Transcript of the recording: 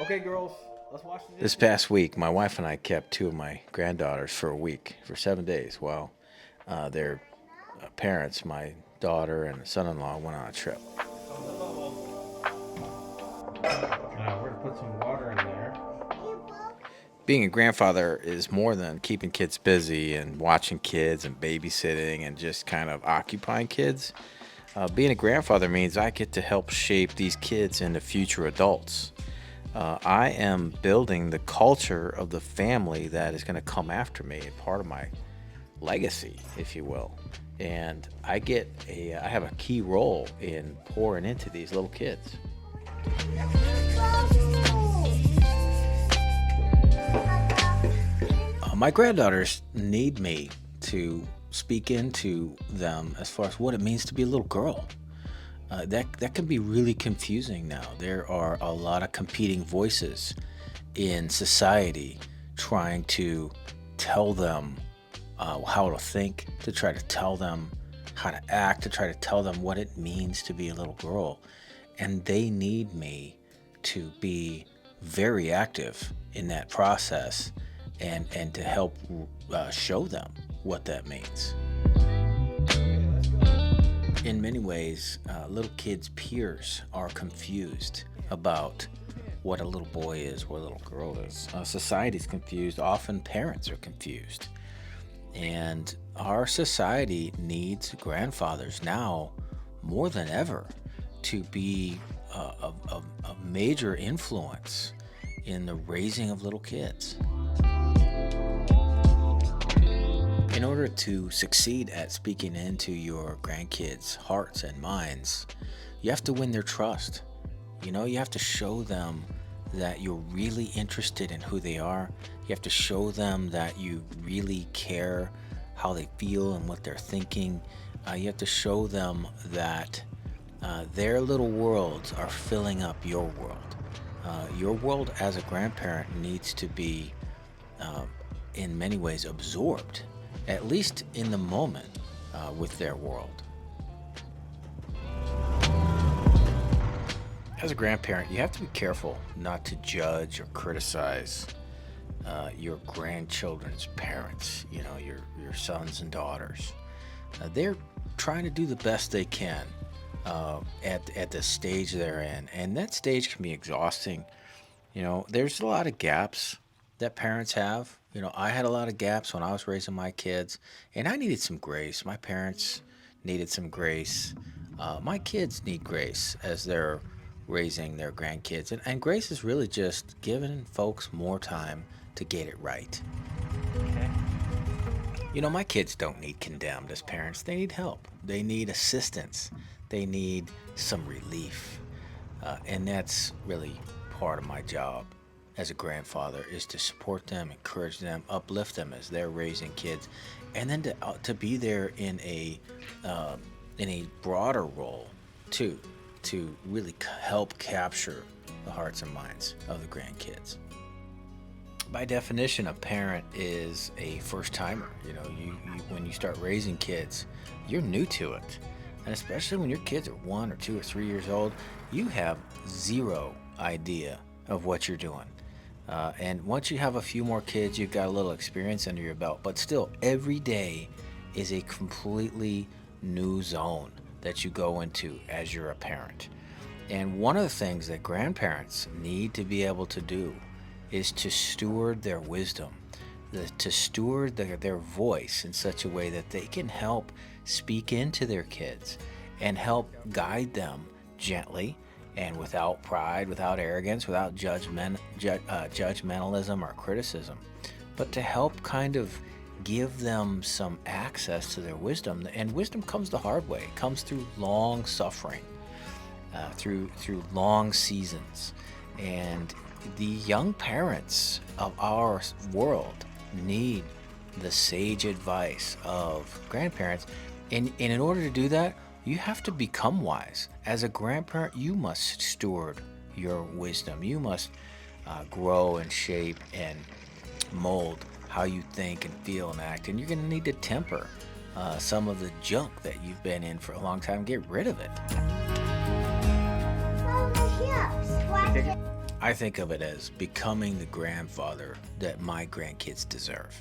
Okay, girls, let's watch the This Disney. past week, my wife and I kept two of my granddaughters for a week, for 7 days, while their parents, my daughter and son-in-law, went on a trip. Oh, the bubble. We're gonna put some water in there. Being a grandfather is more than keeping kids busy and watching kids and babysitting and just kind of occupying kids. Being a grandfather means I get to help shape these kids into future adults. I am building the culture of the family that is going to come after me, part of my legacy, if you will. And I have a key role in pouring into these little kids. My granddaughters need me to speak into them as far as what it means to be a little girl. That can be really confusing now. There are a lot of competing voices in society trying to tell them how to think, to try to tell them how to act, to try to tell them what it means to be a little girl. And they need me to be very active in that process and to help show them what that means. In many ways, little kids' peers are confused about what a little boy is, what a little girl is. Society's confused. Often parents are confused. And our society needs grandfathers now more than ever to be a major influence in the raising of little kids. In order to succeed at speaking into your grandkids' hearts and minds, you have to win their trust. You have to show them that you're really interested in who they are. You have to show them that you really care how they feel and what they're thinking. You have to show them that their little worlds are filling up your world. Your world as a grandparent needs to be, in many ways, absorbed, at least in the moment, with their world. As a grandparent, you have to be careful not to judge or criticize your grandchildren's parents, your sons and daughters. They're trying to do the best they can at the stage they're in, and that stage can be exhausting. There's a lot of gaps that parents have. I had a lot of gaps when I was raising my kids, and I needed some grace. My parents needed some grace. My kids need grace as they're raising their grandkids. And grace is really just giving folks more time to get it right. Okay. My kids don't need condemned as parents. They need help, they need assistance, they need some relief. And that's really part of my job as a grandfather is to support them, encourage them, uplift them as they're raising kids, and then to be there in a broader role too, to really help capture the hearts and minds of the grandkids. By definition, a parent is a first timer. When you start raising kids, you're new to it, and especially when your kids are 1 or 2 or 3 years old, you have zero idea of what you're doing. And once you have a few more kids, you've got a little experience under your belt. But still, every day is a completely new zone that you go into as you're a parent. And one of the things that grandparents need to be able to do is to steward their wisdom, to steward their voice in such a way that they can help speak into their kids and help guide them gently and without pride, without arrogance, without judgmentalism or criticism, but to help kind of give them some access to their wisdom. And wisdom comes the hard way. It comes through long suffering, through long seasons. And the young parents of our world need the sage advice of grandparents. And in order to do that, you have to become wise. As a grandparent, you must steward your wisdom. You must grow and shape and mold how you think and feel and act. And you're going to need to temper some of the junk that you've been in for a long time. Get rid of it. I think of it as becoming the grandfather that my grandkids deserve.